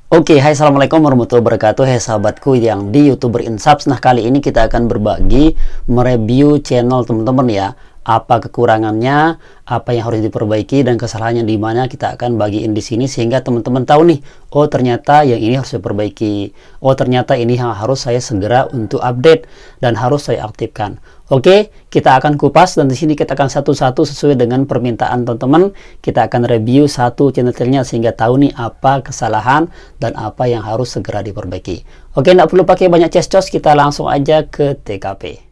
Oke, hai, assalamualaikum warahmatullahi wabarakatuh. Hai sahabatku yang di YouTube Berinsubs. Nah, kali ini kita akan berbagi mereview channel teman-teman ya. Apa kekurangannya, apa yang harus diperbaiki, dan kesalahannya di mana kita akan bagiin di sini sehingga teman-teman tahu nih, oh ternyata yang ini harus diperbaiki. Oh ternyata ini yang harus saya segera untuk update dan harus saya aktifkan. Oke, kita akan kupas dan di sini kita akan satu-satu sesuai dengan permintaan teman-teman. Kita akan review satu channelnya sehingga tahu nih apa kesalahan dan apa yang harus segera diperbaiki. Oke, nggak perlu pakai banyak cecos, kita langsung aja ke TKP.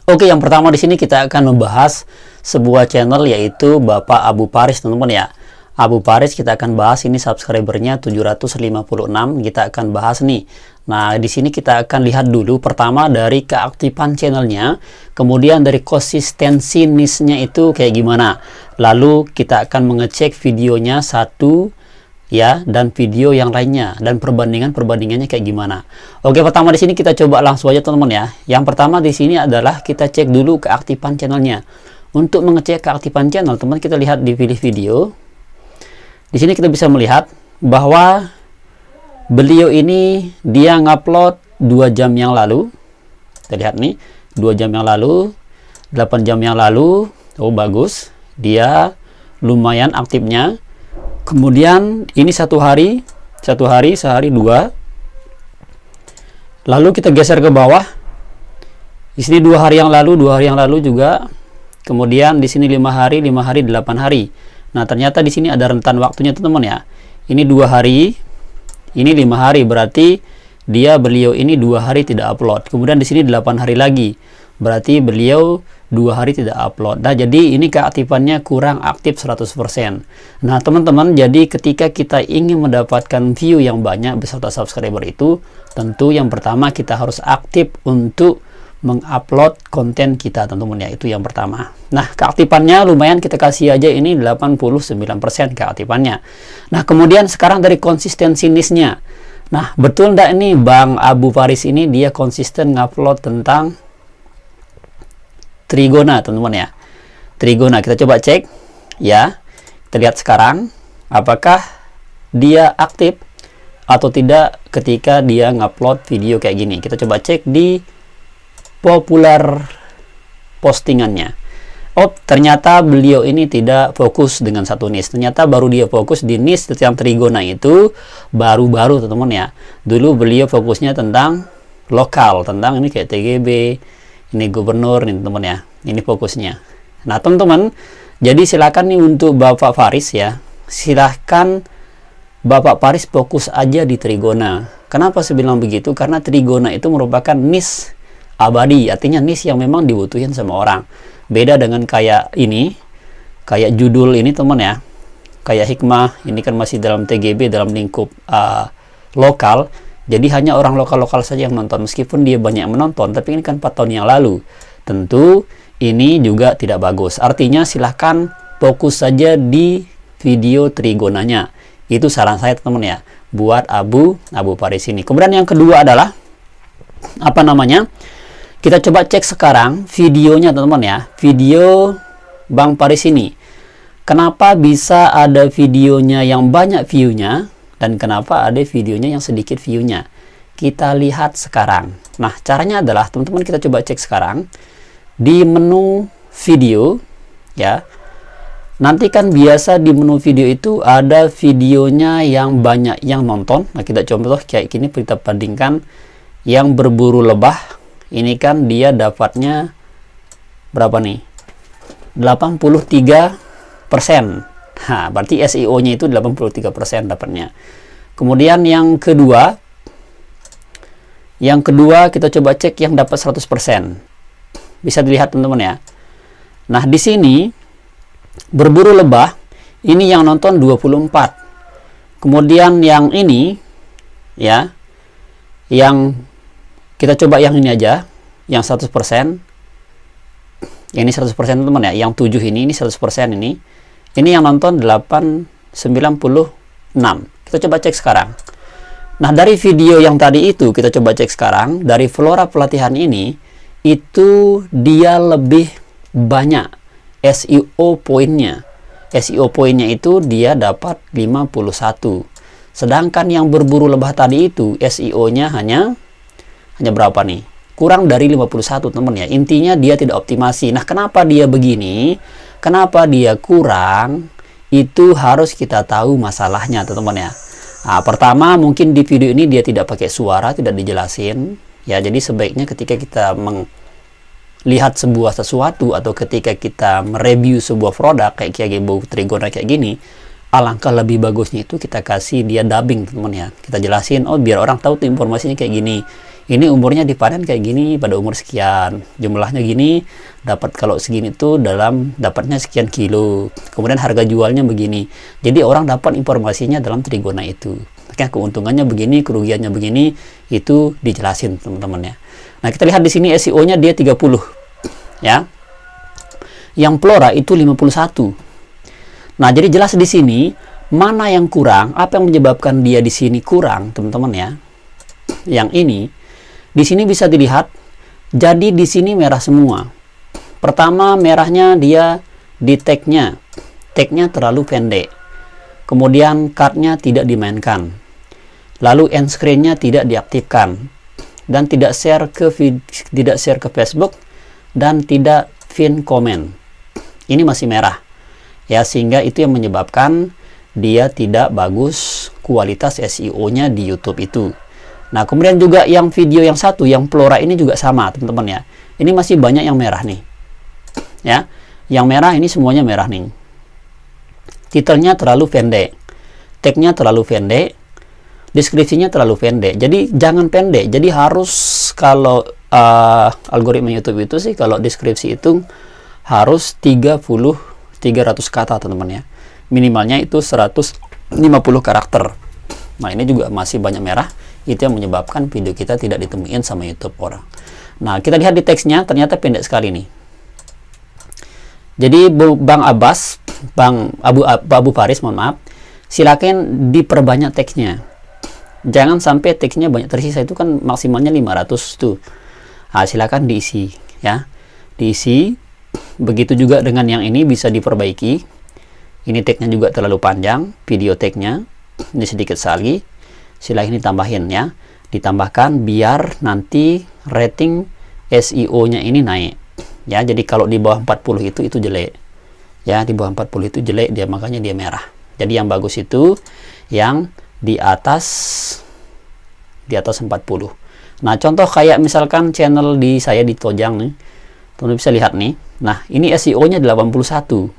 Oke, yang pertama di sini kita akan membahas sebuah channel yaitu Bapak Abu Paris, teman-teman ya. Abu Paris kita akan bahas, ini subscribernya 756, kita akan bahas nih. Nah, di sini kita akan lihat dulu pertama dari keaktifan channelnya, kemudian dari konsistensi niche-nya itu kayak gimana. Lalu kita akan mengecek videonya satu ya, dan video yang lainnya, dan perbandingannya kayak gimana. Oke, pertama di sini kita coba langsung aja teman-teman ya. Yang pertama di sini adalah kita cek dulu keaktifan channelnya. Untuk mengecek keaktifan channel, teman, kita lihat di pilih video. Di sini kita bisa melihat bahwa beliau ini dia ngupload 2 jam yang lalu. Kita lihat nih, 2 jam yang lalu, 8 jam yang lalu. Oh bagus, dia lumayan aktifnya. Kemudian ini sehari 2. Lalu kita geser ke bawah. Di sini 2 hari yang lalu, 2 hari yang lalu juga. Kemudian di sini 5 hari, 8 hari. Nah, ternyata di sini ada rentan waktunya teman-teman ya. Ini 2 hari, ini 5 hari, berarti beliau ini 2 hari tidak upload. Kemudian di sini 8 hari lagi. Berarti beliau 2 hari tidak upload. Nah, jadi ini keaktifannya kurang aktif 100%. Nah, teman-teman, jadi ketika kita ingin mendapatkan view yang banyak beserta subscriber itu, tentu yang pertama kita harus aktif untuk mengupload konten kita, teman-teman ya. Itu yang pertama. Nah, keaktifannya lumayan, kita kasih aja ini 89% keaktifannya. Nah, kemudian sekarang dari konsistensi niche-nya. Nah, betul enggak ini Bang Abu Paris ini dia konsisten ngupload tentang Trigona, teman-teman ya. Trigona, kita coba cek ya. Kita lihat sekarang apakah dia aktif atau tidak ketika dia ngupload video kayak gini. Kita coba cek di populer postingannya. Oh, ternyata beliau ini tidak fokus dengan satu niche. Ternyata baru dia fokus di niche yang Trigona itu baru-baru, teman-teman ya. Dulu beliau fokusnya tentang lokal, tentang ini kayak TGB, ini gubernur, ini teman-teman ya. Ini fokusnya. Nah, teman-teman, jadi silakan nih untuk Bapak Faris ya. Silahkan Bapak Faris fokus aja di Trigona. Kenapa saya bilang begitu? Karena Trigona itu merupakan niche abadi, artinya niche yang memang dibutuhin sama orang. Beda dengan kayak ini, kayak judul ini teman ya, kayak hikmah, ini kan masih dalam TGB, dalam lingkup lokal. Jadi hanya orang lokal-lokal saja yang nonton, meskipun dia banyak menonton, tapi ini kan 4 tahun yang lalu. Tentu ini juga tidak bagus. Artinya silahkan fokus saja di video Trigonanya. Itu saran saya teman-teman ya, buat Abu Paris ini. Kemudian yang kedua adalah apa namanya? Kita coba cek sekarang videonya teman-teman ya. Video Bang Paris ini. Kenapa bisa ada videonya yang banyak view-nya? Dan kenapa ada videonya yang sedikit view-nya? Kita lihat sekarang. Nah, caranya adalah teman-teman kita coba cek sekarang di menu video ya. Nanti kan biasa di menu video itu ada videonya yang banyak yang nonton. Nah, kita contoh kayak gini, kita bandingkan yang berburu lebah. Ini kan dia dapatnya berapa nih? 83%. Nah, berarti SEO-nya itu 83% dapatnya. Kemudian yang kedua kita coba cek yang dapat 100%. Bisa dilihat teman-teman ya. Nah, di sini berburu lebah ini yang nonton 24. Kemudian yang ini ya, yang kita coba yang ini aja, yang 100%. Yang ini 100% teman-teman ya. Yang 7 ini 100% ini. Ini yang nonton 896. Kita coba cek sekarang. Nah, dari video yang tadi itu kita coba cek sekarang, dari Flora pelatihan ini itu dia lebih banyak SEO poinnya. SEO poinnya itu dia dapat 51. Sedangkan yang berburu lebah tadi itu SEO-nya hanya berapa nih? Kurang dari 51 teman ya. Intinya dia tidak optimasi. Nah, kenapa dia begini? Kenapa dia kurang? Itu harus kita tahu masalahnya teman-teman ya. Nah, pertama mungkin di video ini dia tidak pakai suara, tidak dijelasin ya. Jadi sebaiknya ketika kita melihat sebuah sesuatu atau ketika kita mereview sebuah produk kayak Kiagebo Trigona kayak gini, alangkah lebih bagusnya itu kita kasih dia dubbing teman ya. Kita jelasin, oh biar orang tahu tuh informasinya kayak gini. Ini umurnya dipanen kayak gini pada umur sekian, jumlahnya gini, dapat kalau segini tuh dapatnya sekian kilo, kemudian harga jualnya begini. Jadi orang dapat informasinya dalam Trigona itu. Makanya keuntungannya begini, kerugiannya begini, itu dijelasin teman-teman ya. Nah, kita lihat di sini SEO-nya dia 30 ya. Yang Flora itu 51. Nah, jadi jelas di sini mana yang kurang, apa yang menyebabkan dia di sini kurang, teman-teman ya. Yang ini di sini bisa dilihat, jadi di sini merah semua. Pertama, merahnya dia di tag-nya. Tag-nya terlalu pendek. Kemudian card-nya tidak dimainkan. Lalu end screen-nya tidak diaktifkan dan tidak share ke Facebook dan tidak pin comment. Ini masih merah. Ya, sehingga itu yang menyebabkan dia tidak bagus kualitas SEO-nya di YouTube itu. Nah, kemudian juga yang video yang satu, yang Flora ini juga sama, teman-teman ya. Ini masih banyak yang merah nih. Ya, yang merah ini semuanya merah nih. Titelnya terlalu pendek. Tag-nya terlalu pendek. Deskripsinya terlalu pendek. Jadi jangan pendek. Jadi harus kalau algoritma YouTube itu sih kalau deskripsi itu harus 300 kata, teman-teman ya. Minimalnya itu 150 karakter. Nah, ini juga masih banyak merah. Itu yang menyebabkan video kita tidak ditemuin sama YouTube orang. Nah, kita lihat di teksnya ternyata pendek sekali nih. Jadi Bang Abbas, Abu Faris, mohon maaf, silakan diperbanyak teksnya. Jangan sampai teksnya banyak tersisa, itu kan maksimalnya 500 tuh. Nah, silakan diisi ya. Diisi. Begitu juga dengan yang ini bisa diperbaiki. Ini tagnya juga terlalu panjang, video tagnya ini sedikit lagi. Silahkan ditambahin ya, ditambahkan biar nanti rating SEO-nya ini naik ya. Jadi kalau di bawah 40 itu jelek ya, di bawah 40 itu jelek dia, makanya dia merah. Jadi yang bagus itu yang di atas 40. Nah, contoh kayak misalkan channel di saya di Tojang nih, teman-teman bisa lihat nih. Nah, ini SEO-nya 81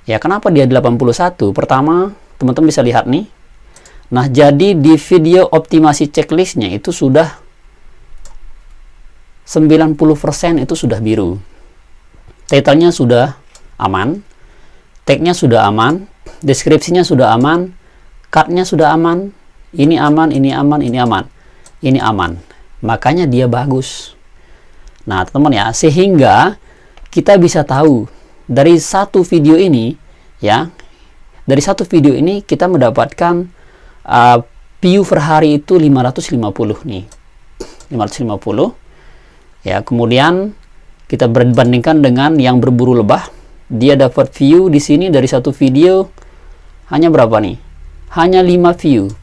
ya. Kenapa dia 81? Pertama, teman-teman bisa lihat nih. Nah, jadi di video optimasi checklistnya itu sudah 90% itu sudah biru. Title-nya sudah aman, tag-nya sudah aman, deskripsinya sudah aman, card-nya sudah aman, ini aman, ini aman, ini aman, ini aman. Makanya dia bagus. Nah, teman-teman ya, sehingga kita bisa tahu dari satu video ini ya, dari satu video ini kita mendapatkan view per hari itu 550 nih, 550 ya. Kemudian kita berbandingkan dengan yang berburu lebah, dia dapat view di sini dari satu video hanya berapa nih? Hanya 5 view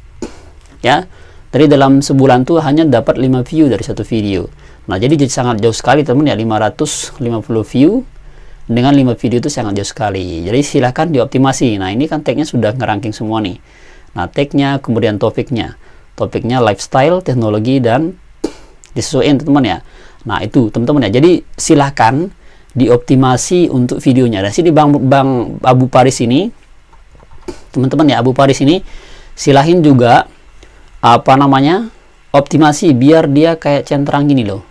ya. Dari dalam sebulan tuh hanya dapat 5 view dari satu video. Nah, jadi sangat jauh sekali teman ya, 550 view dengan 5 video itu sangat jauh sekali. Jadi silahkan dioptimasi. Nah, ini kan tagnya sudah ngeranking semua nih. Nah, tagnya, kemudian topiknya lifestyle, teknologi, dan disesuaikan teman-teman ya. Nah, itu teman-teman ya. Jadi silahkan dioptimasi untuk videonya. Dan sini Bang Abu Faris ini, teman-teman ya, Abu Faris ini silahin juga optimasi biar dia kayak centrang gini loh.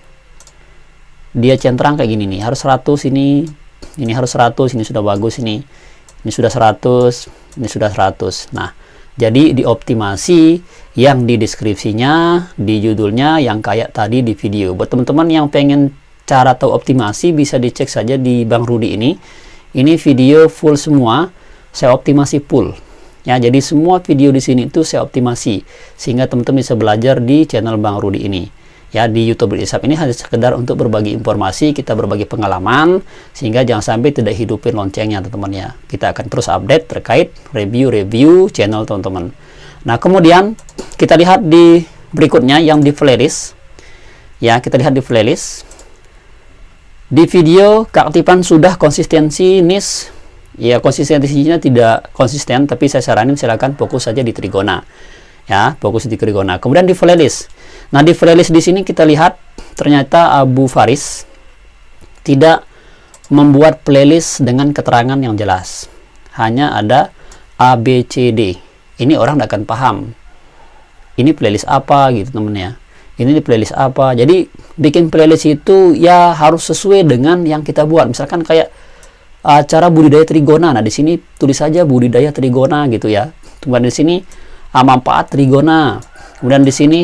Dia centrang kayak gini nih. Harus 100 ini harus 100, ini sudah bagus ini sudah 100, ini sudah 100. Nah, jadi dioptimasi yang di deskripsinya, di judulnya yang kayak tadi di video. Buat teman-teman yang pengen cara tahu optimasi, bisa dicek saja di Bang Rudi ini. Ini video full semua, saya optimasi full. Ya, jadi semua video di sini itu saya optimasi sehingga teman-teman bisa belajar di channel Bang Rudi ini. Ya, di YouTube Isap ini hanya sekedar untuk berbagi informasi, kita berbagi pengalaman, sehingga jangan sampai tidak hidupin loncengnya teman-teman ya. Kita akan terus update terkait review-review channel teman-teman. Nah, kemudian kita lihat di berikutnya yang di playlist. Ya, kita lihat di playlist. Di video keaktifan sudah konsistensi niche. Ya, konsistensinya tidak konsisten, tapi saya saranin silakan fokus saja di Trigona. Ya, fokus di Trigona. Kemudian di playlist. Nah, di playlist di sini kita lihat ternyata Abu Faris tidak membuat playlist dengan keterangan yang jelas. Hanya ada A, B, C, D. Ini orang tidak akan paham. Ini playlist apa gitu temennya. Ini di playlist apa. Jadi bikin playlist itu ya harus sesuai dengan yang kita buat. Misalkan kayak cara budidaya Trigona. Nah, di sini tulis saja budidaya Trigona gitu ya. Kemudian di sini manfaat Trigona. Kemudian di sini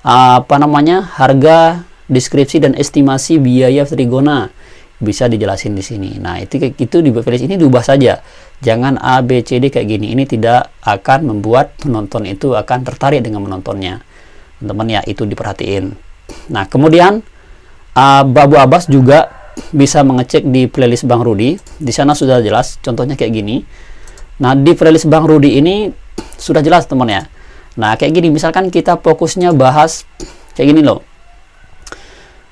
harga, deskripsi dan estimasi biaya Trigona bisa dijelasin di sini. Nah, itu di playlist ini diubah saja. Jangan A, B, C, D kayak gini. Ini tidak akan membuat penonton itu akan tertarik dengan menontonnya. Teman-teman ya, itu diperhatiin. Nah, kemudian Babu Abbas juga bisa mengecek di playlist Bang Rudi. Di sana sudah jelas, contohnya kayak gini. Nah, di playlist Bang Rudi ini sudah jelas teman ya. Nah, kayak gini, misalkan kita fokusnya bahas kayak gini loh.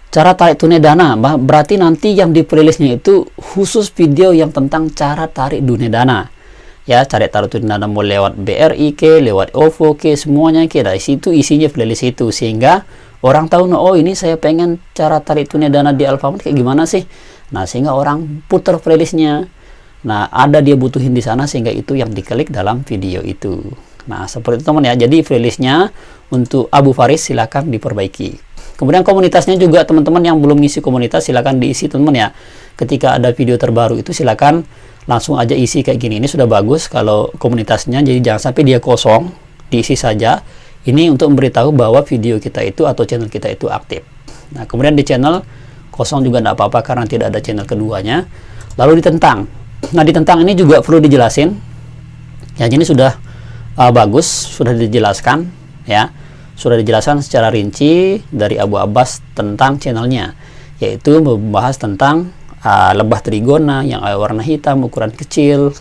Cara tarik tunai dana, berarti nanti yang di playlistnya itu khusus video yang tentang cara tarik tunai dana. Ya, tarik tunai dana mau lewat BRI ke, lewat OVO ke, semuanya ke. Dari situ isinya playlist itu, sehingga orang tahu, oh ini saya pengen cara tarik tunai dana di Alfamart kayak gimana sih. Nah, sehingga orang putar playlistnya. Nah, ada dia butuhin di sana, sehingga itu yang diklik dalam video itu. Nah, seperti itu teman ya. Jadi playlistnya untuk Abu Faris silakan diperbaiki. Kemudian komunitasnya juga teman-teman yang belum ngisi komunitas silakan diisi teman-teman ya. Ketika ada video terbaru itu silakan langsung aja isi kayak gini. Ini sudah bagus kalau komunitasnya, jadi jangan sampai dia kosong, diisi saja. Ini untuk memberitahu bahwa video kita itu atau channel kita itu aktif. Nah, kemudian di channel kosong juga tidak apa-apa karena tidak ada channel keduanya. Lalu ditentang. Nah, ditentang ini juga perlu dijelasin. Ya, ini sudah bagus, sudah dijelaskan ya. Sudah dijelaskan secara rinci dari Abu Abbas tentang channelnya, yaitu membahas tentang lebah Trigona yang warna hitam ukuran kecil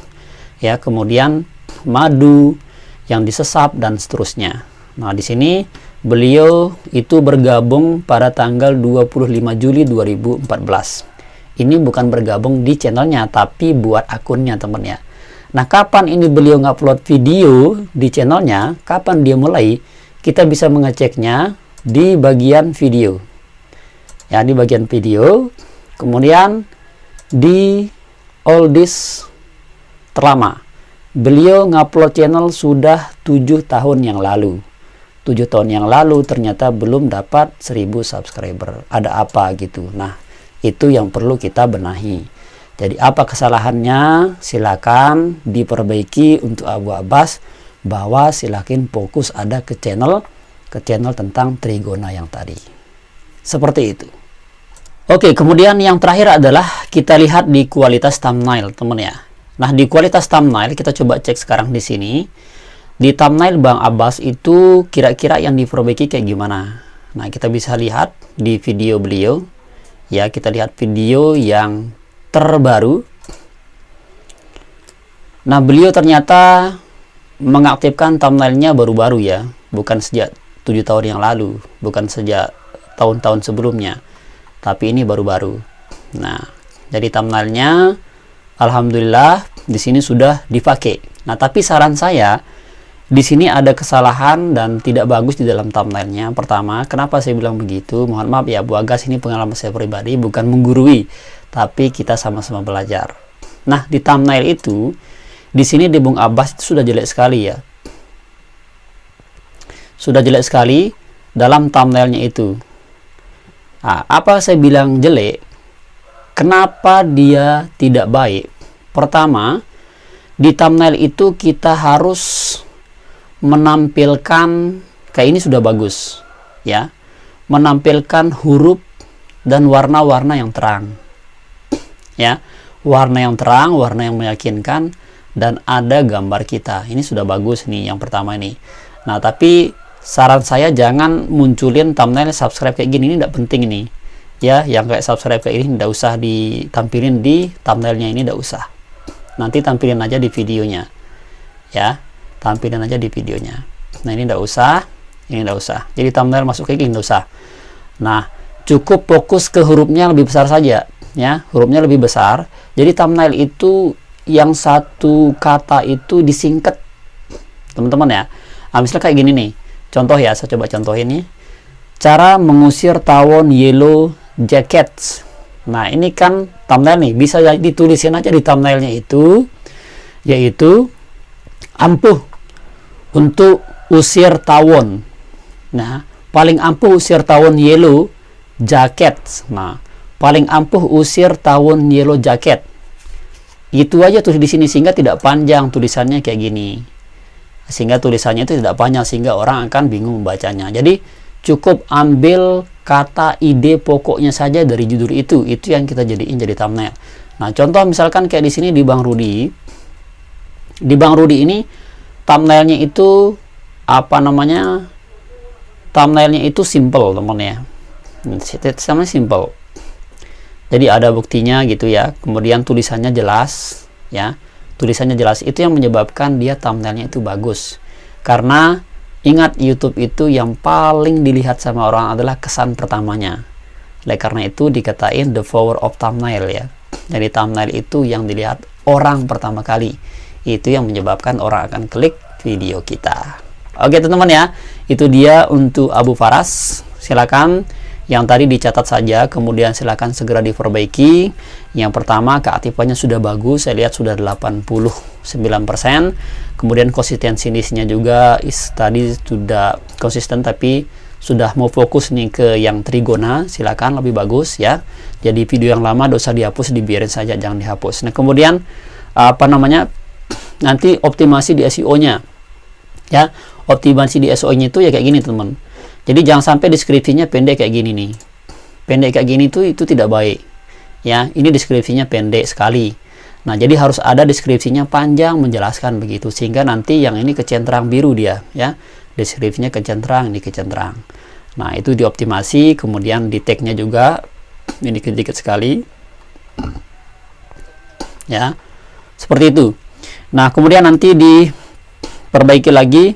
ya, kemudian madu yang disesap dan seterusnya. Nah, di sini beliau itu bergabung pada tanggal 25 Juli 2014. Ini bukan bergabung di channelnya tapi buat akunnya teman ya. Nah, kapan ini beliau ngupload video di channelnya, kapan dia mulai, kita bisa mengeceknya di bagian video. Ya, di bagian video. Kemudian di all this terlama. Beliau ngupload channel sudah 7 tahun yang lalu. 7 tahun yang lalu ternyata belum dapat 1000 subscriber. Ada apa gitu. Nah, itu yang perlu kita benahi. Jadi apa kesalahannya? Silakan diperbaiki untuk Abu Abbas, bahwa silakan fokus ada ke channel tentang Trigona yang tadi. Seperti itu. Oke, kemudian yang terakhir adalah kita lihat di kualitas thumbnail, teman ya. Nah, di kualitas thumbnail kita coba cek sekarang di sini. Di thumbnail Bang Abbas itu kira-kira yang diperbaiki kayak gimana? Nah, kita bisa lihat di video beliau. Ya, kita lihat video yang terbaru. Nah, beliau ternyata mengaktifkan thumbnailnya baru-baru ya, bukan sejak 7 tahun yang lalu, bukan sejak tahun-tahun sebelumnya, tapi ini baru-baru. Nah, jadi thumbnailnya alhamdulillah di sini sudah dipakai. Nah, tapi saran saya di sini ada kesalahan dan tidak bagus di dalam thumbnailnya. Pertama, kenapa saya bilang begitu? Mohon maaf ya Bu Agas, ini pengalaman saya pribadi, bukan menggurui, tapi kita sama-sama belajar. Nah, di thumbnail itu di sini di Bung Abbas itu sudah jelek sekali ya. Sudah jelek sekali dalam thumbnailnya itu. Nah, apa saya bilang jelek? Kenapa dia tidak baik? Pertama, di thumbnail itu kita harus menampilkan, kayak ini sudah bagus ya, menampilkan huruf dan warna-warna yang terang ya, warna yang terang, warna yang meyakinkan, dan ada gambar kita. Ini sudah bagus nih yang pertama ini. Nah, tapi saran saya jangan munculin thumbnail subscribe kayak gini, ini tidak penting nih ya. Yang kayak subscribe kayak ini tidak usah ditampilin di thumbnailnya, ini tidak usah. Nanti tampilin aja di videonya ya, tampilin aja di videonya. Nah, ini enggak usah, ini enggak usah. Jadi thumbnail masuk kayak gini enggak usah. Nah, cukup fokus ke hurufnya lebih besar saja, ya. Hurufnya lebih besar. Jadi thumbnail itu yang satu kata itu disingkat, teman-teman ya. Nah, misalnya kayak gini nih. Contoh ya, saya coba contoh ini. Cara mengusir tawon yellow jackets. Nah, ini kan thumbnail nih, bisa ditulisin aja di thumbnailnya itu, yaitu ampuh untuk usir tawon. Nah, paling ampuh usir tawon yellow jacket. Nah, paling ampuh usir tawon yellow jacket. Itu aja tulis di sini sehingga tidak panjang tulisannya kayak gini. Sehingga tulisannya itu tidak panjang sehingga orang akan bingung membacanya. Jadi cukup ambil kata ide pokoknya saja dari judul itu yang kita jadiin jadi thumbnail. Nah, contoh misalkan kayak di sini di Bang Rudi. Di Bang Rudi ini thumbnailnya itu apa namanya? Thumbnailnya itu simple, teman ya. Sama simple. Jadi ada buktinya gitu ya. Kemudian tulisannya jelas, ya. Tulisannya jelas itu yang menyebabkan dia thumbnailnya itu bagus. Karena ingat, YouTube itu yang paling dilihat sama orang adalah kesan pertamanya. Oleh karena itu dikatain the power of thumbnail ya. Jadi thumbnail itu yang dilihat orang pertama kali. Itu yang menyebabkan orang akan klik video kita. Oke teman-teman ya, itu dia untuk Abu Faras. Silakan yang tadi dicatat saja, kemudian silakan segera diperbaiki. Yang pertama, keaktifannya sudah bagus, saya lihat sudah 89%. Kemudian konsistensinya juga tadi sudah konsisten, tapi sudah mau fokus nih ke yang trigona, silakan lebih bagus ya. Jadi video yang lama dosa dihapus, dibiarin saja, jangan dihapus. Nah, kemudian apa namanya? Nanti optimasi di SEO-nya. Ya, optimasi di SEO-nya itu ya kayak gini, teman. Jadi jangan sampai deskripsinya pendek kayak gini nih. Pendek kayak gini tuh itu tidak baik. Ya, ini deskripsinya pendek sekali. Nah, jadi harus ada deskripsinya panjang menjelaskan begitu sehingga nanti yang ini kecentrang biru dia, ya. Deskripsinya kecentrang, ini kecentrang. Nah, itu dioptimasi, kemudian di tag-nya juga ini sedikit sekali. Ya. Seperti itu. Nah, kemudian nanti diperbaiki lagi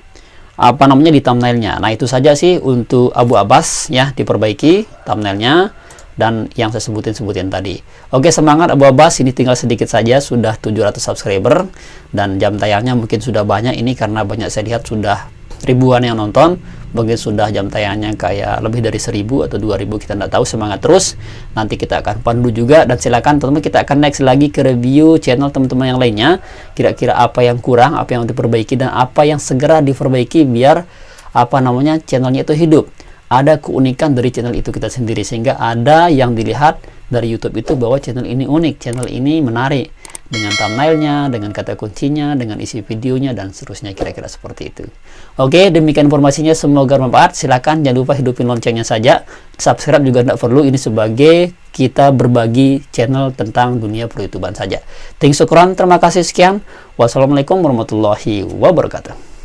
apa namanya di thumbnailnya. Nah, itu saja sih untuk Abu Abbas ya, diperbaiki thumbnailnya dan yang saya sebutin tadi. Oke, semangat Abu Abbas, ini tinggal sedikit saja sudah 700 subscriber dan jam tayangnya mungkin sudah banyak ini karena banyak saya lihat sudah ribuan yang nonton. Mungkin sudah jam tayangnya kayak lebih dari 1000 atau 2000, kita tidak tahu. Semangat terus, nanti kita akan pandu juga dan silakan teman-teman, kita akan next lagi ke review channel teman-teman yang lainnya, kira-kira apa yang kurang, apa yang diperbaiki dan apa yang segera diperbaiki biar apa namanya channelnya itu hidup. Ada keunikan dari channel itu kita sendiri sehingga ada yang dilihat dari YouTube itu bahwa channel ini unik, channel ini menarik dengan thumbnailnya, dengan kata kuncinya, dengan isi videonya dan seterusnya, kira-kira seperti itu. Oke, demikian informasinya, semoga bermanfaat. Silakan jangan lupa hidupin loncengnya saja, subscribe juga tidak perlu, ini sebagai kita berbagi channel tentang dunia per-YouTubean saja. Terima kasih, sekian. Wassalamualaikum warahmatullahi wabarakatuh.